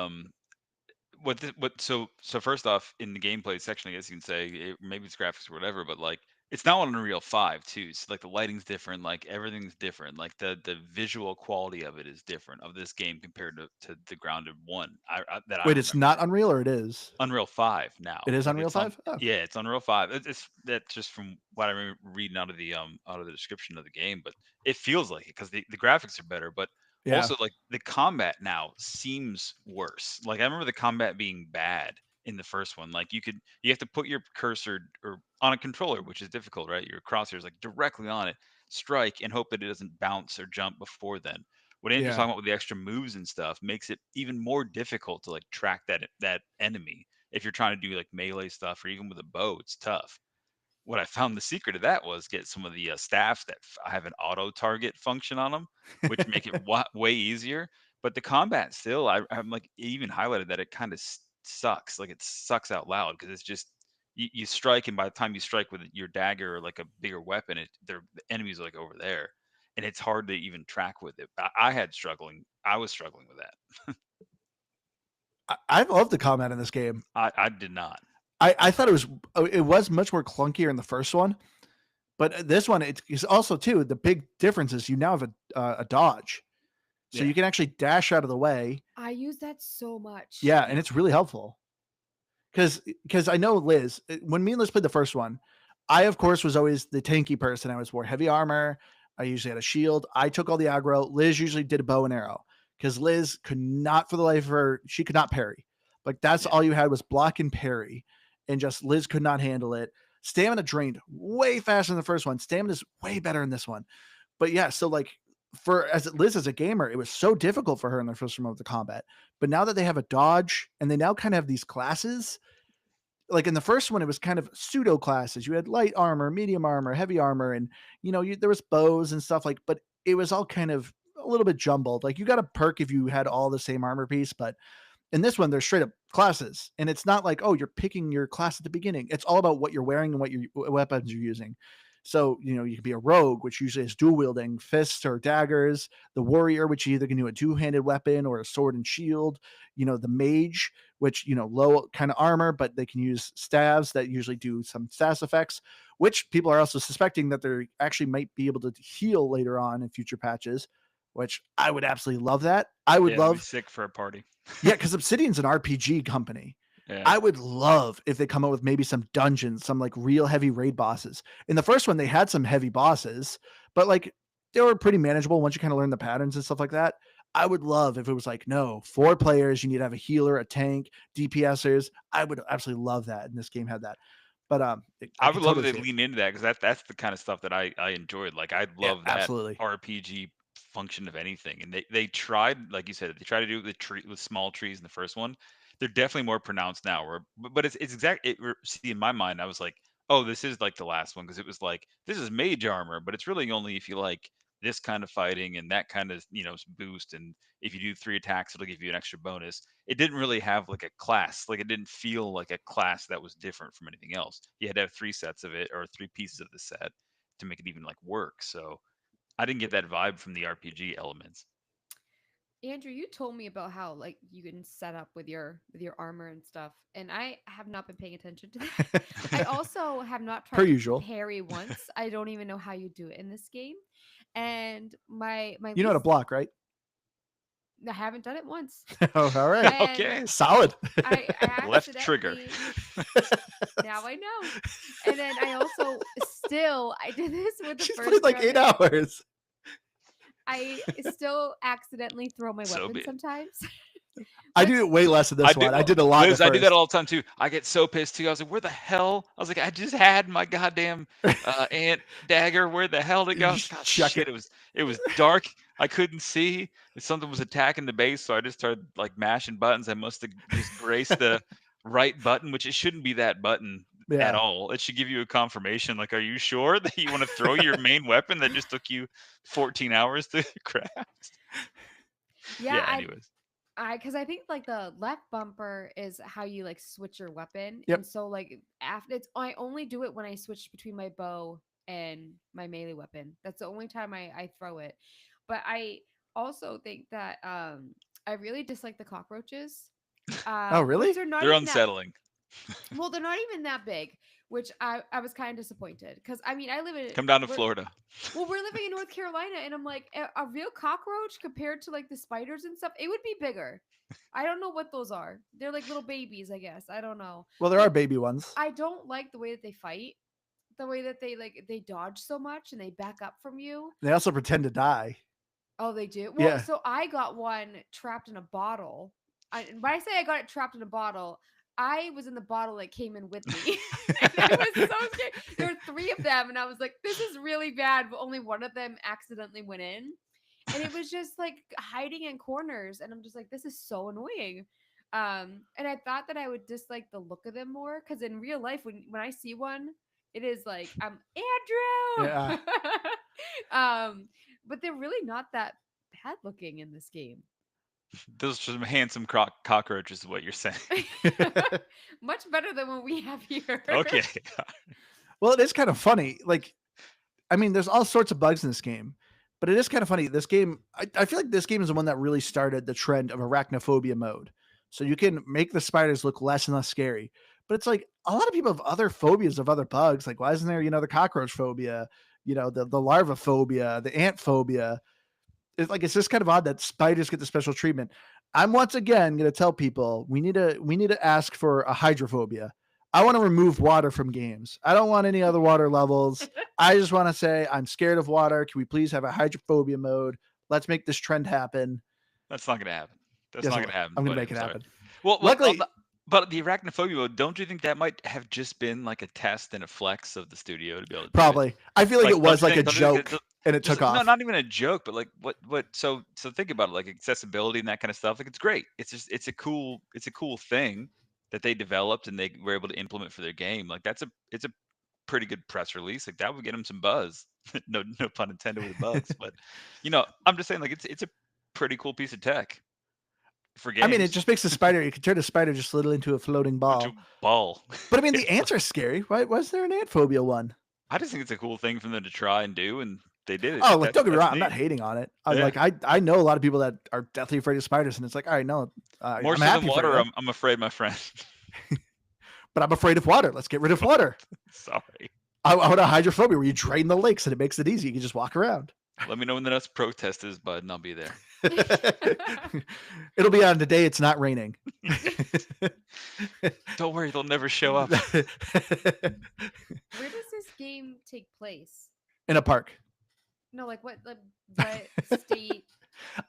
so first off in the gameplay section, I guess you can say maybe it's graphics or whatever, but like it's now on Unreal 5 too. So like the lighting's different, like everything's different. Like the visual quality of it is different of this game compared to the Grounded one. Wait, it's not Unreal or it is? Unreal 5 now. It is Like, Unreal it's on- 5? Oh. Yeah, it's Unreal 5. It's that's just from what I remember reading out of the description of the game, but it feels like it because the graphics are better, but Yeah. also like the combat now seems worse. Like I remember the combat being bad in the first one. Like you have to put your cursor or on a controller, which is difficult, right? Your crosshairs like directly on it, strike and hope that it doesn't bounce or jump before then. What Andrew's Yeah. talking about with the extra moves and stuff makes it even more difficult to like track that enemy. If you're trying to do like melee stuff or even with a bow, it's tough. What I found the secret of that was get some of the staffs that have an auto target function on them, which make it way easier. But the combat still, I'm like it even highlighted that it kind of sucks. Like it sucks out loud because it's just you strike, and by the time you strike with your dagger or like a bigger weapon, the enemies are like over there, and it's hard to even track with it. I was struggling with that. I love the combat in this game. I did not. I thought it was much more clunkier in the first one, but this one it's also too the big difference is you now have a dodge, so you can actually dash out of the way. I use that so much. Yeah, and it's really helpful because I know Liz, when me and Liz played the first one, I of course was always the tanky person. I was wore heavy armor. I usually had a shield. I took all the aggro. Liz usually did a bow and arrow because Liz could not for the life of her, she could not parry. Like that's all you had was block and parry. And just Liz could not handle it. Stamina drained way faster in the first one. Stamina is way better in this one. But yeah, so like Liz as a gamer, it was so difficult for her in the first one of the combat. But now that they have a dodge and they now kind of have these classes, like in the first one, it was kind of pseudo classes. You had light armor, medium armor, heavy armor, and there was bows and stuff like. But it was all kind of a little bit jumbled. Like you got a perk if you had all the same armor piece, but in this one, they're straight up classes, and it's not like, oh, you're picking your class at the beginning. It's all about what you're wearing and what your weapons you're using. So you can be a rogue, which usually is dual wielding fists or daggers. The warrior, which you either can do a two-handed weapon or a sword and shield. The mage, which low kind of armor, but they can use staves that usually do some status effects. Which people are also suspecting that they actually might be able to heal later on in future patches. Which I would absolutely love that. I would that'd be love. sick for a party. Yeah, because Obsidian's an RPG company. Yeah. I would love if they come up with maybe some dungeons, some like real heavy raid bosses. In the first one, they had some heavy bosses, but like they were pretty manageable once you kind of learn the patterns and stuff like that. I would love if it was like, no, 4 players, you need to have a healer, a tank, DPSers. I would absolutely love that. And this game had that. But I would love if they lean into that, because that's the kind of stuff that I enjoyed. Like I love that absolutely. RPG function of anything. And they tried, like you said, they tried to do it with small trees in the first one. They're definitely more pronounced now. But it's see, in my mind, I was like, oh, this is like the last one, because it was like, this is mage armor, but it's really only if you like this kind of fighting and that kind of boost, and if you do 3 attacks, it'll give you an extra bonus. It didn't really have like a class. Like it didn't feel like a class that was different from anything else. You had to have 3 sets of it, or 3 pieces of the set, to make it even like work. So I didn't get that vibe from the RPG elements. Andrew, you told me about how like you can set up with your armor and stuff, and I have not been paying attention to that. I also have not tried Per to usual. parry once. I don't even know how you do it in this game. And my You know how to block, right? I haven't done it once. Oh, all right. And Okay. Solid. I Left trigger. Now I know. And then I also I did this with the She's first played like 8 hours. I still accidentally throw my So weapon big. sometimes. I do it way less in this one. I did a lot. Liz, I do that all the time too. I get so pissed too. I was like, where the hell? I was like, I just had my goddamn ant dagger. Where the hell did it go? God, shit, it was dark. I couldn't see. Something was attacking the base, so I just started like mashing buttons. I must have just graced the right button, which it shouldn't be that button at all. It should give you a confirmation. Like, are you sure that you want to throw your main weapon that just took you 14 hours to craft? Yeah. Anyways. Because I think like the left bumper is how you like switch your weapon. Yep. And so like after I only do it when I switch between my bow and my melee weapon. That's the only time I throw it. But I also think that I really dislike the cockroaches. Oh, really? They're unsettling. Well, they're not even that big, which I was kind of disappointed, because I mean I live in Come down to Florida. Well, we're living in North Carolina, and I'm like, a real cockroach compared to like the spiders and stuff, it would be bigger. I don't know what those are. They're like little babies, I guess. I don't know. Well, there are baby ones. I don't like the way that they fight, the way that they dodge so much and they back up from you. They also pretend to die. Oh, they do? Well, Yeah. so I got one trapped in a bottle. When I say I got it trapped in a bottle, I was in the bottle that came in with me. And I was so scared. There were 3 of them, and I was like, this is really bad, but only one of them accidentally went in. And it was just like hiding in corners, and I'm just like, this is so annoying. And I thought that I would dislike the look of them more, because in real life, when I see one, it is like, I'm Andrew. Yeah. But they're really not that bad looking in this game. Those are some handsome cockroaches, is what you're saying. Much better than what we have here. Okay. Well, it is kind of funny. Like, I mean, there's all sorts of bugs in this game, but it is kind of funny. This game, I feel like this game is the one that really started the trend of arachnophobia mode. So you can make the spiders look less and less scary. But it's like a lot of people have other phobias of other bugs. Like, why isn't there, the cockroach phobia, the larva phobia, the ant phobia? It's just kind of odd that spiders get the special treatment. I'm once again going to tell people we need to ask for a hydrophobia. I want to remove water from games. I don't want any other water levels. I just want to say I'm scared of water. Can we please have a hydrophobia mode? Let's make this trend happen. That's not going to happen. That's not going to happen. I'm going to make it happen. Well, luckily, but the arachnophobia mode, don't you think that might have just been like a test and a flex of the studio to be able to probably do it? I feel like it was like a joke and it took off. No, not even a joke, but like what so think about it, like accessibility and that kind of stuff. Like it's great. It's a cool thing. that they developed and they were able to implement for their game. Like it's a pretty good press release. Like that would get them some buzz. No pun intended with the bugs, but I'm just saying like it's a pretty cool piece of tech for I mean, it games. just makes the spider. You can turn a spider just little into a floating Into ball. a ball. But I mean, the ants are scary. Why was there an ant phobia one? I just think it's a cool thing for them to try and do, and they did it. Oh, like don't get me That's wrong, I'm not neat. hating on it. Yeah. I know a lot of people that are deathly afraid of spiders, and it's like, all right, no, More I'm so happy than for water, you, I'm afraid, my friend. but I'm afraid of water. Let's get rid of water. Sorry. I want a hydrophobia where you drain the lakes and it makes it easy. You can just walk around. Let me know when the next protest is, bud, and I'll be there. It'll be on the day it's not raining. Don't worry, they'll never show up. Where does this game take place? In a park. No, like what state?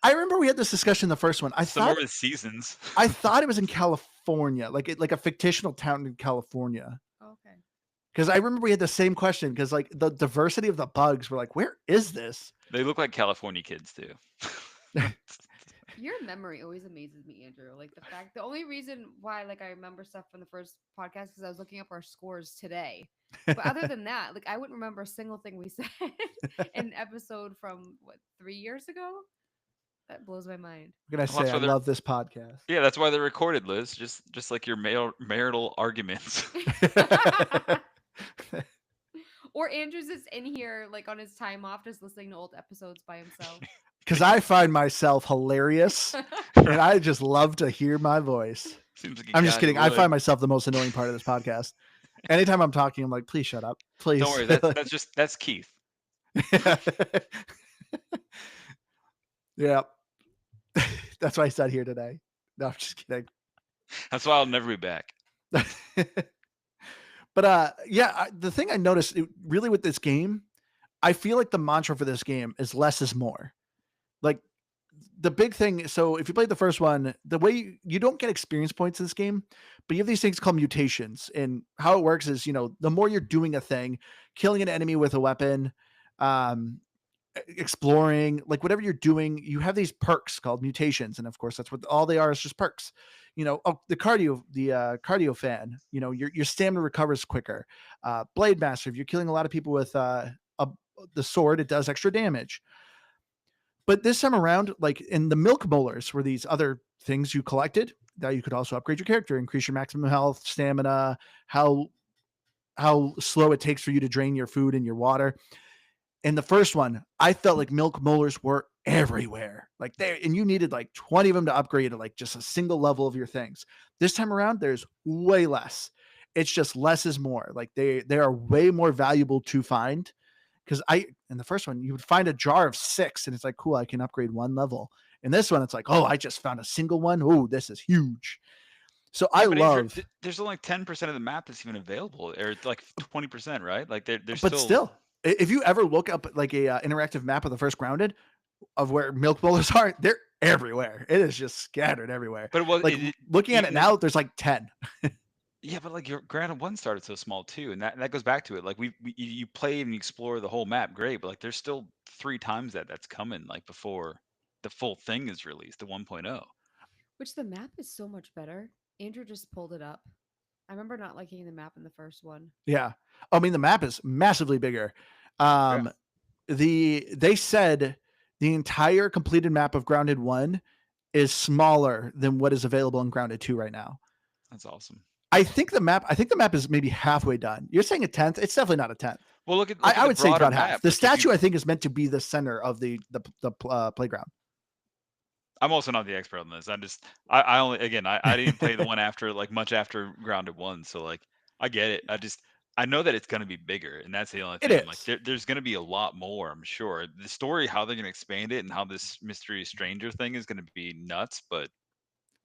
I remember we had this discussion in the first one. Somewhere with seasons. I thought it was in California, like a fictional town in California. Okay. Because I remember we had the same question because like the diversity of the bugs were like, where is this? They look like California kids too. Your memory always amazes me, Andrew. Like the only reason why like I remember stuff from the first podcast because I was looking up our scores today. But other than that, like I wouldn't remember a single thing we said in an episode from 3 years ago. That blows my mind. What can I Well, say? that's I why love this podcast. Yeah, that's why they're recorded, Liz. Just like your marital arguments. Or Andrew's just in here like on his time off, just listening to old episodes by himself. Because I find myself hilarious and I just love to hear my voice. Seems like I'm just kidding. I find myself the most annoying part of this podcast. Anytime I'm talking, I'm like, please shut up. Please. Don't worry, that's Keith. Yeah. That's why I sat here today. No, I'm just kidding. That's why I'll never be back. But yeah, the thing I noticed really with this game, I feel like the mantra for this game is less is more. Like the big thing. So if you played the first one, the way you don't get experience points in this game, but you have these things called mutations. And how it works is, the more you're doing a thing, killing an enemy with a weapon, exploring, like whatever you're doing, you have these perks called mutations. And of course, that's what all they are, is just perks. The cardio fan, your stamina recovers quicker. Blade Master, if you're killing a lot of people with the sword, it does extra damage. But this time around, like in the milk molars were these other things you collected that you could also upgrade your character, increase your maximum health, stamina, how slow it takes for you to drain your food and your water. In the first one, I felt like milk molars were everywhere. Like and you needed like 20 of them to upgrade to like just a single level of your things. This time around, there's way less. It's just less is more. Like they are way more valuable to find. Because in the first one, you would find a jar of 6 and it's like, cool, I can upgrade 1 level. In this one, it's like, oh, I just found a single one. Oh, this is huge. So Yeah, I but love. there's only 10% of the map that's even available, or it's like 20%, right? Like there's But still, if you ever look up like a interactive map of the first Grounded of where milk molars are, they're everywhere. It is just scattered everywhere. But Like looking at it now, there's like 10. Yeah, but like your Granite 1 started so small too, and that goes back to it. Like you play and you explore the whole map, great, but like there's still 3 times that's coming like before the full thing is released, the 1.0. Which the map is so much better. Andrew just pulled it up. I remember not liking the map in the first one. Yeah. I mean, the map is massively bigger. They said the entire completed map of Grounded 1 is smaller than what is available in Grounded 2 right now. That's awesome. I think the map is maybe halfway done. You're saying a 10th? It's definitely not a 10th. Well, look at I would say it's about map. half. The Like, statue, I think, is meant to be the center of the playground. I'm also not the expert on this. I only, again, I didn't play the one after, like much after Grounded 1, so like I get it. I know that it's going to be bigger, and that's the only It thing. is. Like there's going to be a lot more, I'm sure. The story, how they're going to expand it, and how this mystery stranger thing is going to be nuts. But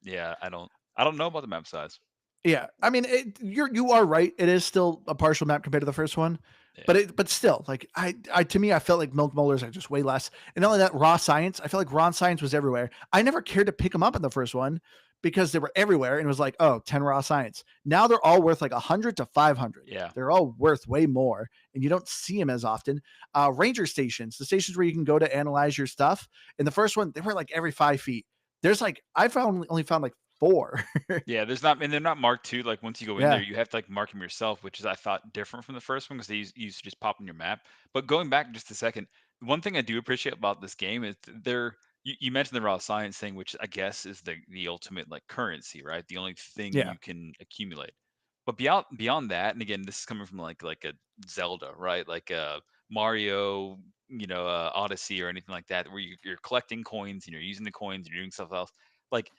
yeah, I don't know about the map size. Yeah, I mean, you are right. It is still a partial map compared to the first one, Yeah. but still, like to me, I felt like milk molars are just way less. And not only that, raw science. I felt like raw science was everywhere. I never cared to pick them up in the first one because they were everywhere, and it was like, oh, 10 raw science. Now they're all worth like 100 to 500. Yeah. They're all worth way more, and you don't see them as often. Ranger stations, the stations where you can go to analyze your stuff. In the first one, they were like every 5 feet. There's like I only found like 4. Yeah, there's not, and they're not marked too. Like once you go in there, Yeah. you have to like mark them yourself, which is I thought different from the first one because they used to just pop on your map. But going back just a second, one thing I do appreciate about this game is they're you mentioned the raw science thing, which I guess is the ultimate like currency, right? The only thing Yeah. you can accumulate. But beyond that, and again, this is coming from like a Zelda, right? Like a Mario, Odyssey or anything like that, where you're collecting coins and you're using the coins and you're doing stuff else. Like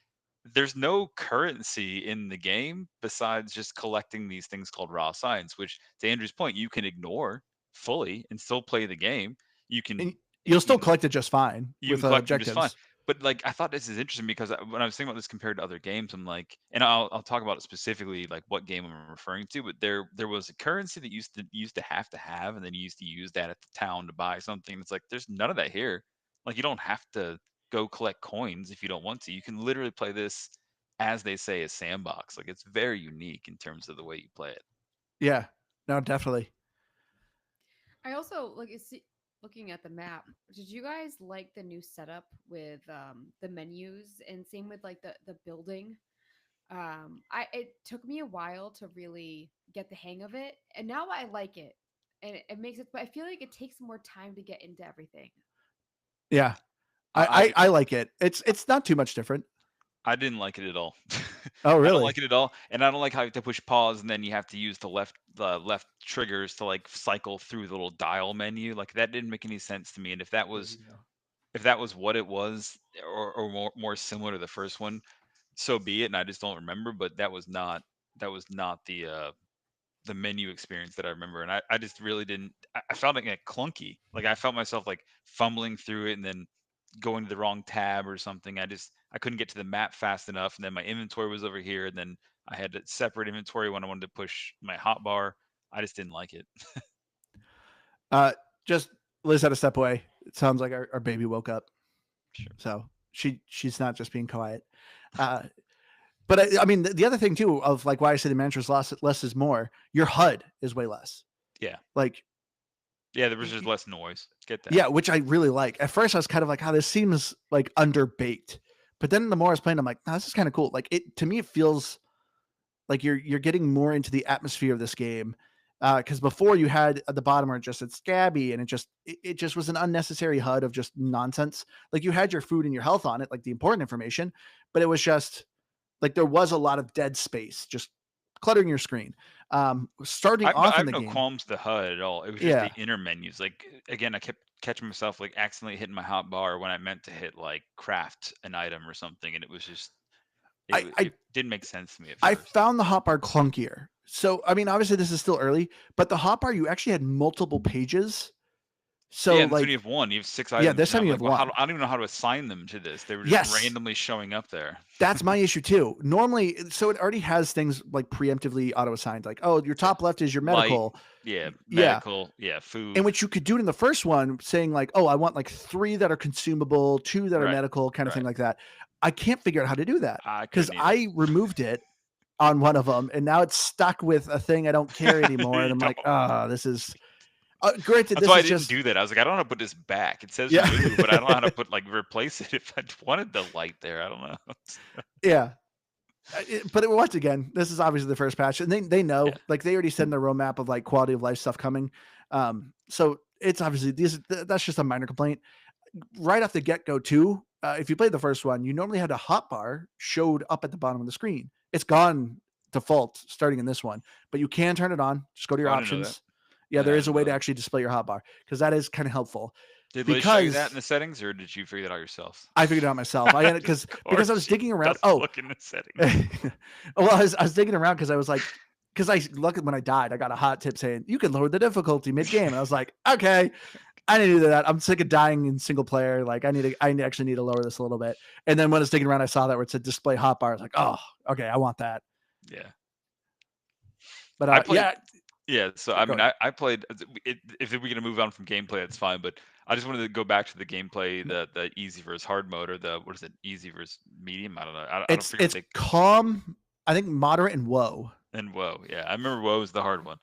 there's no currency in the game besides just collecting these things called raw science, which to Andrew's point, you can ignore fully and still play the game. You And can, you'll you still know, collect it just fine you can with collect them just fine. objectives. But like, I thought this is interesting because when I was thinking about this compared to other games, I'm like, and I'll talk about it specifically, like what game I'm referring to. But there was a currency that used to have, and then you used to use that at the town to buy something. It's like there's none of that here. Like you don't have to go collect coins if you don't want to. You can literally play this as they say a sandbox. Like it's very unique in terms of the way you play it. Yeah. No, definitely. I also like looking at the map. Did you guys like the new setup with the menus and same with like the building? I it took me a while to really get the hang of it, and now I like it, and it makes it. But I feel like it takes more time to get into everything. Yeah. I, I I like it. It's not too much different. I didn't like it at all. Oh, I don't like really? it at all, and I don't like how you have to push pause and then you have to use the left triggers to like cycle through the little dial menu. Like that didn't make any sense to me. And There you go. if that was what it was, or more similar to the first one, so be it. And I just don't remember. But that was not the menu experience that I remember, and I just really didn't. I felt it get clunky. Like I felt myself like fumbling through it and then going to the wrong tab or something. I couldn't get to the map fast enough, and then my inventory was over here, and then I had to separate inventory when I wanted to push my hotbar. I just didn't like it. Uh, just Liz had to step away. It sounds like our baby woke up, Sure. so she's not just being quiet. Uh, but I mean, the other thing too of like why I say the mantra is less is more. Your HUD is way less. Yeah. Like, Yeah, there was just less noise. Get that. yeah, which I really like. At first, I was kind of like, "Oh, this seems like underbaked," but then the more I was playing, I'm like, "No, this is kind of cool." Like it to me, it feels like you're getting more into the atmosphere of this game. Because before you had at the bottom where it just said scabby and it just was an unnecessary HUD of just nonsense. Like you had your food and your health on it, like the important information, but it was just like there was a lot of dead space, just cluttering your screen. Starting I off in have the no game, qualms with the HUD at all. It was just yeah, the inner menus. Like again, I kept catching myself like accidentally hitting my hot bar when I meant to hit like craft an item or something, and it was just I I it didn't make sense to me at I first. found the hotbar clunkier. So I mean, obviously this is still early, but the hotbar you actually had multiple pages. So Yeah, and this one you like, have one. You have six yeah, items this now. time I'm you like, have well, one. I don't even know how to assign them to this. They were just Yes, randomly showing up there. that's my issue too. Normally, so it already has things like preemptively auto assigned, like, oh, your Yeah. top left is your Light, medical. yeah, Yeah. medical, yeah, In food. which you could do it in the first one, saying like, oh, I want like 3 that are consumable, 2 that are Right, medical, kind of thing right. like that. I can't figure out how to do that I because couldn't either. I removed it on one of them, and now it's stuck with a thing I don't carry anymore. And You I'm don't. like, ah, this is granted, That's this why I is didn't just do that. I was like, I don't know how to put this back. It says yeah, remove, but I don't know how to put like replace it if I wanted the light there. I don't know. yeah. But once again, this is obviously the first patch, and they know Yeah. like they already said in their roadmap of like quality of life stuff coming. So it's obviously that's just a minor complaint right off the get go too. If you played the first one, you normally had a hotbar showed up at the bottom of the screen. It's gone default starting in this one, but you can turn it on. Just go to your Oh, I didn't know that. options. Yeah, there I is a didn't way know to that. actually display your hotbar because that is kind of helpful. Did Liz show you that in Because the settings, or did you figure that out yourself? I figured it out myself. I ended Of because course, I was she digging around. doesn't Oh, look in the settings. well, I was digging around because I was like, because I look when I died, I got a hot tip saying you can lower the difficulty mid game, and I was like, okay, I need to do that. I'm sick of dying in single player. Like I actually need to lower this a little bit. And then when I was digging around, I saw that where it said display hotbar. I was like, oh, okay, I want that. Yeah, But I played. yeah, Yeah, so I go mean, ahead. I played. If we're gonna move on from gameplay, that's fine. But I just wanted to go back to the gameplay, the easy versus hard mode, or the what is it, easy versus medium? I don't know. I don't forget what It's they. calm. I think moderate and woe. And Woe, yeah, I remember Woe was the hard one.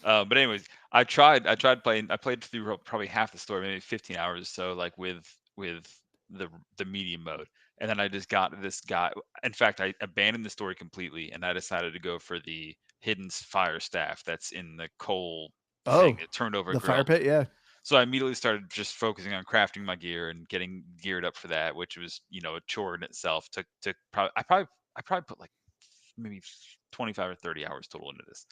But anyways, I tried playing. I played through probably half the story, maybe 15 hours or so, like with the medium mode. and then I just got this guy. In fact, I abandoned the story completely, and I decided to go for the hidden fire staff that's in the coal thing Oh, that turned over a the fire grill. pit. Yeah. So I immediately started just focusing on crafting my gear and getting geared up for that, which was, a chore in itself. Took probably I probably put like maybe 25 or 30 hours total into this.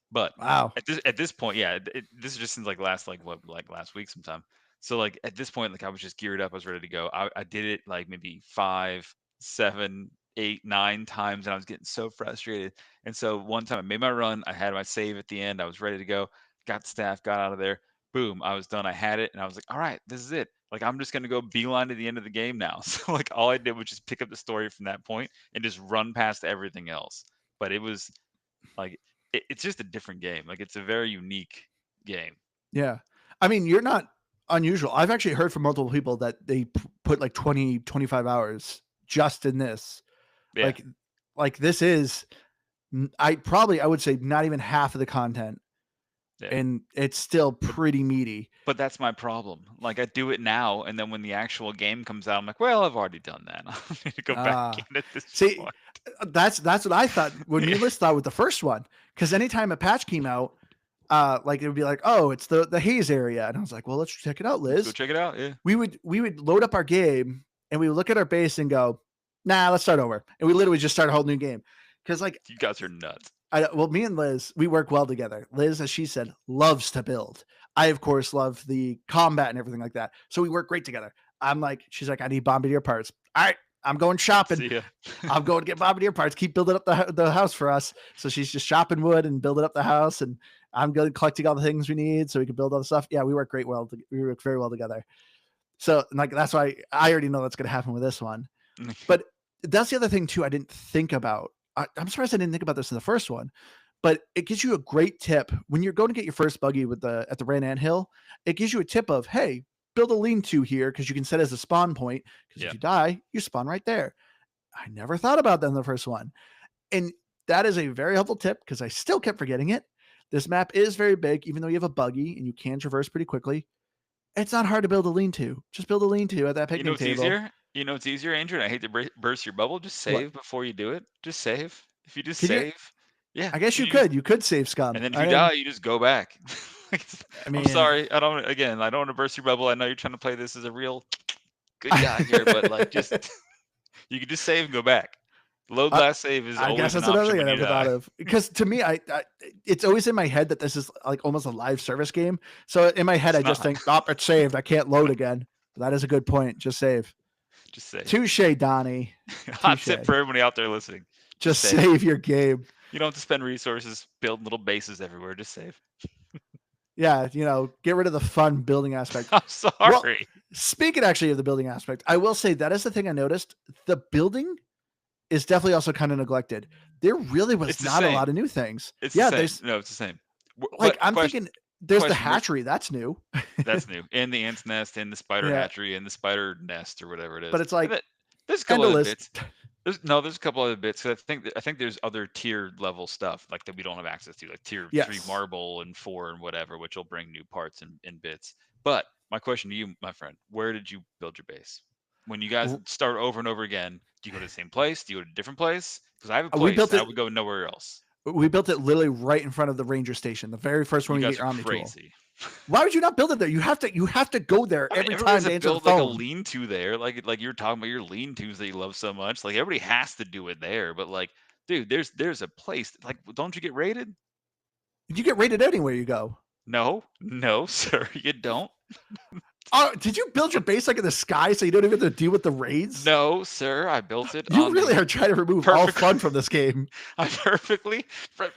But Wow. at this point, yeah, this just seems like last week sometime. So like at this point, like I was just geared up, I was ready to go. I did it like maybe 5, 7, 8, 9 times, and I was getting so frustrated. And so one time I made my run, I had my save at the end, I was ready to go, got the staff, got out of there, boom, I was done. I had it, and I was like, all right, this is it. Like I'm just gonna go beeline to the end of the game now. So like all I did was just pick up the story from that point and just run past everything else. But it was like it's just a different game. Like it's a very unique game. Yeah. I mean, you're not unusual. I've actually heard from multiple people that they put like 20, 25 hours just in this. Yeah. Like this is, I would say not even half of the content, Yeah. and it's still pretty meaty. But that's my problem. Like I do it now, and then when the actual game comes out, I'm like, well, I've already done that. I don't need to go back Ah, in at this see, point. that's what I thought when me and Liz thought with the first one. Because anytime a patch came out, like it would be like, oh, it's the haze area, and I was like, well, let's check it out, Let's Liz. go check it out. Yeah. We would load up our game and we would look at our base and go, nah, let's start over, and we literally just start a whole new game. Because like You guys are nuts. me and Liz, we work well together. Liz, as she said, loves to build. I, of course, love the combat and everything like that. So we work great together. I'm like, she's like, I need Bombardier parts. All right, I'm going shopping. See ya. I'm going to get Bombardier parts. Keep building up the house for us. So she's just chopping wood and building up the house, and I'm going collecting all the things we need so we can build all the stuff. Yeah, we work we work very well together. So like that's why I already know that's going to happen with this one. But that's the other thing too I didn't think about. I'm surprised I didn't think about this in the first one, but it gives you a great tip when you're going to get your first buggy at the Ran Anthill. It gives you a tip of, hey, build a lean-to here because you can set it as a spawn point. Because if you die, you spawn right there. I never thought about that in the first one, and that is a very helpful tip because I still kept forgetting it. This map is very big, even though you have a buggy and you can traverse pretty quickly. It's not hard to build a lean-to. Just build a lean-to at that You know picnic what's table. easier? You know what's easier, Andrew? And I hate to burst your bubble. Just What? save before you do it. Just save. If you just Could you? save, yeah. I guess if you you just- could. You could save scum. And then if you die, you just go back. I mean, I'm sorry. I don't want to burst your bubble. I know you're trying to play this as a real good guy here, but like just you can just save and go back. Load last save is I always guess an that's another option thing I when you never thought die. of. Because to me, I it's always in my head that this is like almost a live service game. So in my head, It's I just not. think, oh, it's saved. I can't load again. But that is a good point. Just save. Just save. Touche, Donnie. Hot tip touche. for everybody out there listening. Just save. save your game. You don't have to spend resources building little bases everywhere. Just save. Yeah, get rid of the fun building aspect. I'm sorry. Speaking actually of the building aspect, I will say that is the thing I noticed. The building is definitely also kind of neglected. There really was It's the not a same. lot of new things. It's Yeah, the there's same. No, it's the same. like I'm thinking there's the question, where- hatchery. That's new. That's new. And the ant's nest and the spider Yeah. hatchery and the spider nest or whatever it is. But it's like there's a couple end of other list. bits. There's a couple other bits. I think there's other tier level stuff like that we don't have access to, like tier 3 Yes. marble and 4 and whatever, which will bring new parts and bits. But my question to you, my friend, where did you build your base? When you guys start over and over again, do you go to the same place? Do you go to a different place? Because I have a place, We built and I it- would go nowhere else. We built it literally right in front of the ranger station. The very first one You you guys get your are Omni tool. crazy. Why would you not build it there? You have to go there every Everybody time has to to answer the build like a phone. lean-to there, like you're talking about your lean-tos that you love so much. Like everybody has to do it there, but like, dude, there's a place. Like, don't you get rated? You get rated anywhere you go. No, sir, you don't. Oh, did you build your base like in the sky so you don't even have to deal with the raids? No, sir, I built it. You on really the are trying to remove all perfect- fun from this game. I perfectly,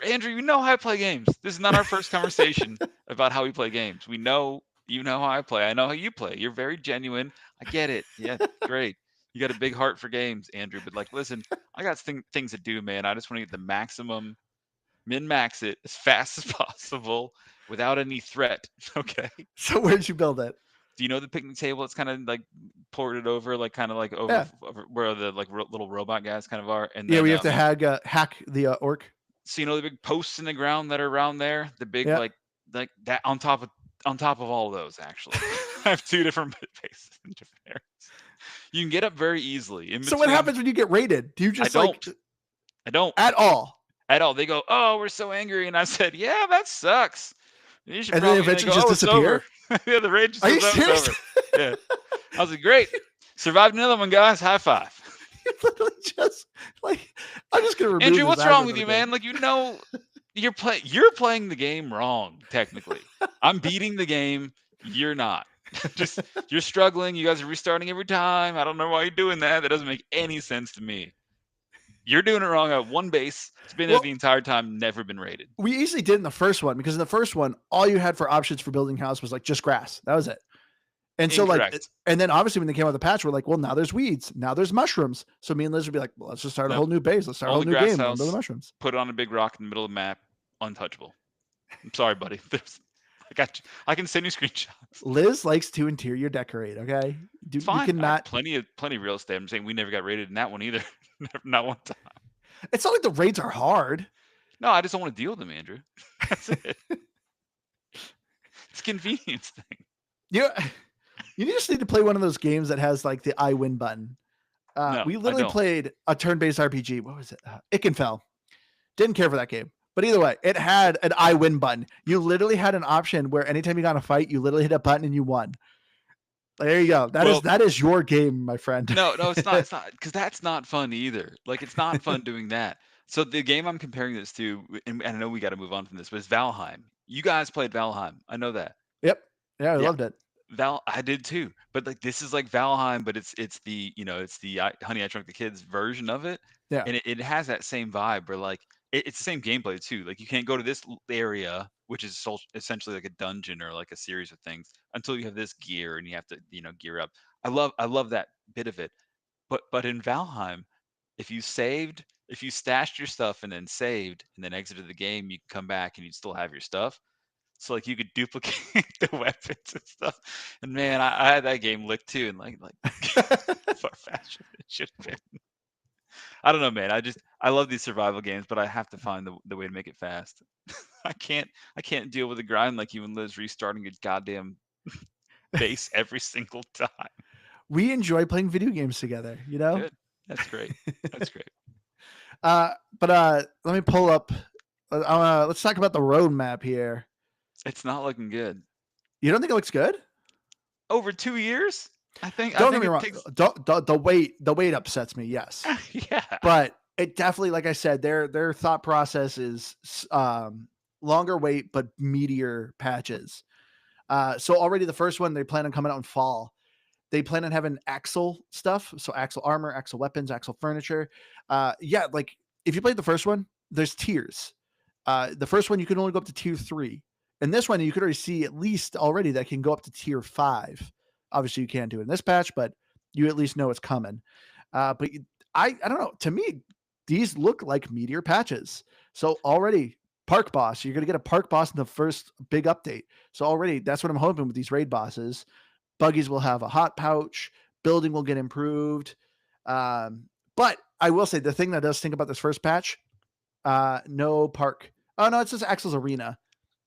Andrew. You know how I play games. This is not our first conversation about how we play games. You know how I play. I know how you play. You're very genuine. I get it. Yeah, great. You got a big heart for games, Andrew. But like, listen, I got things to do, man. I just want to get the maximum, min-max it as fast as possible without any threat. Okay. So where'd you build it? Do you know the picnic table? It's kind of like ported over, like kind of like over where the like little robot guys kind of are. And Yeah, then, we have to hack the orc. so you know the big posts in the ground that are around there, the big Yeah. like that on top of all of those. Actually, I have 2 different bases in different areas. You can get up very easily. In So what between, happens when you get raided? Do you I just like don't. I don't at all? at all. They go, "Oh, we're so angry," and I said, "Yeah, that sucks. You should And then probably." And they eventually go, just "Oh, it's over." disappear? Yeah, the raid just Are you goes, "Oh, it's serious? over." Yeah, I was like, "Great, survived another one, guys. High five." You literally just like I'm just gonna remove Andrew, this what's wrong aspect with of the you, game. man? Like, you're playing the game wrong. Technically, I'm beating the game. You're not. Just you're struggling. You guys are restarting every time. I don't know why you're doing that. That doesn't make any sense to me. You're doing it wrong at one base. It's been there Well, the entire time. Never been raided. we easily did in the first one because in the first one, all you had for options for building house was like just grass. That was it. And so like, Incorrect. and then obviously when they came out with the patch, we're like, well, now there's weeds, now there's mushrooms. So me and Liz would be like, well, let's just start a Nope. whole new base. Let's start a whole Only new grass game. We'll build the house. mushrooms. Put it on a big rock in the middle of the map. Untouchable. I'm sorry, buddy. I can send you screenshots. Liz likes to interior decorate. Okay, It's you fine. I have cannot. plenty of real estate. I'm saying we never got raided in that one either. Not one time. It's not like the raids are hard. No, I just don't want to deal with them, Andrew. That's it. It's a convenience thing. You just need to play one of those games that has like the I win button. No, We I literally don't. played a turn-based RPG. What was it? Ikenfell. Didn't care for that game. But either way, it had an I win button. You literally had an option where anytime you got in a fight, you literally hit a button and you won. There you go. That is your game, my friend. No, it's not. It's not because that's not fun either. Like it's not fun doing that. So the game I'm comparing this to, and I know we got to move on from this, but it's Valheim. You guys played Valheim. I know that. Yep. Yeah, I Yeah. loved it. I did too. But like this is like Valheim, but it's the it's the Honey I Shrunk the Kids version of it, Yeah. and it has that same vibe where like it's the same gameplay too. Like you can't go to this area, which is essentially like a dungeon or like a series of things, until you have this gear and you have to gear up. I love that bit of it. But in Valheim, if you stashed your stuff and then saved and then exited the game, you can come back and you'd still have your stuff. So like you could duplicate the weapons and stuff. And man, I had that game licked too, and like far faster than it should have been. I don't know, man. I love these survival games, but I have to find the way to make it fast. I can't deal with the grind like you and Liz restarting a goddamn base every single time. We enjoy playing video games together, you know? Good. That's great. That's great. But let me pull up. Let's talk about the roadmap here. It's not looking good. You don't think it looks good? Over 2 years? I think Don't get me it wrong. takes- The weight upsets me. Yes, yeah. but it definitely, like I said, their thought process is longer wait but meatier patches. So already the first one they plan on coming out in fall. They plan on having axle stuff, so axle armor, axle weapons, axle furniture. Yeah, like if you played the first one, there's tiers. The first one you can only go up to tier 3, and this one you could already see at least already that can go up to tier 5. Obviously, you can't do it in this patch, but you at least know it's coming. I don't know. To me, these look like meteor patches. So already park boss, you're gonna get a park boss in the first big update. So already that's what I'm hoping with these raid bosses. Buggies will have a hot pouch. Building will get improved. But I will say the thing that does think about this first patch, no park. Oh no, it's just Axel's Arena.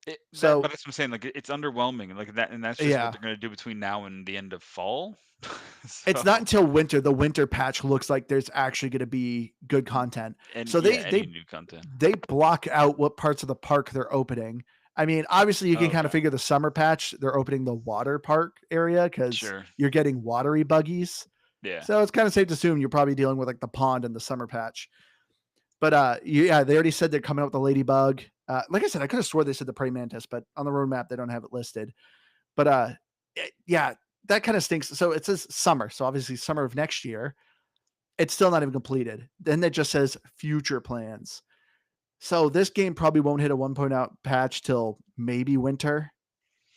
But So that's what I'm saying. Like it's underwhelming. Like that, and that's just yeah, what they're gonna do between now and the end of fall. it's not until winter. The winter patch looks like there's actually going to be good content. And So any new content. they block out what parts of the park they're opening. I mean, obviously you can kind of Okay. figure the summer patch they're opening the water park area because Sure. you're getting watery buggies. Yeah. So it's kind of safe to assume you're probably dealing with like the pond and the summer patch. But yeah, they already said they're coming out with the ladybug. Like I said, I could have swore they said the praying mantis, but on the roadmap they don't have it listed. But yeah, that kind of stinks. So it says summer, so obviously summer of next year. It's still not even completed. Then it just says future plans. So this game probably won't hit a 1.0 patch till maybe winter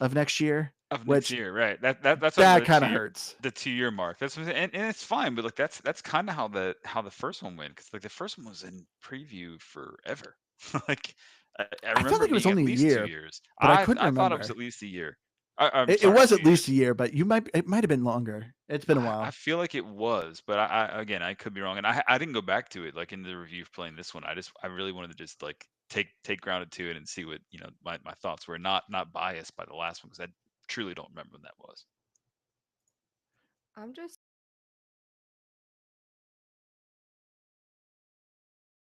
of next year. Of next Which year, right? That's that kind of hurts. the 2 year mark. That's what I'm saying. And it's fine, but like that's kind of how the first one went, because like the first one was in preview forever. Like I I felt remember like it was being at only a least year, 2 years. but I couldn't I thought it was remember. at least a year. I'm It sorry, was 2 at least years. a year, but it might have been longer. It's been a I while. feel like it was, but again, I could be wrong, and I didn't go back to it like in the review of playing this one. I really wanted to just like take Grounded to it and see what my thoughts were, not biased by the last one, because I truly don't remember when that was. I'm just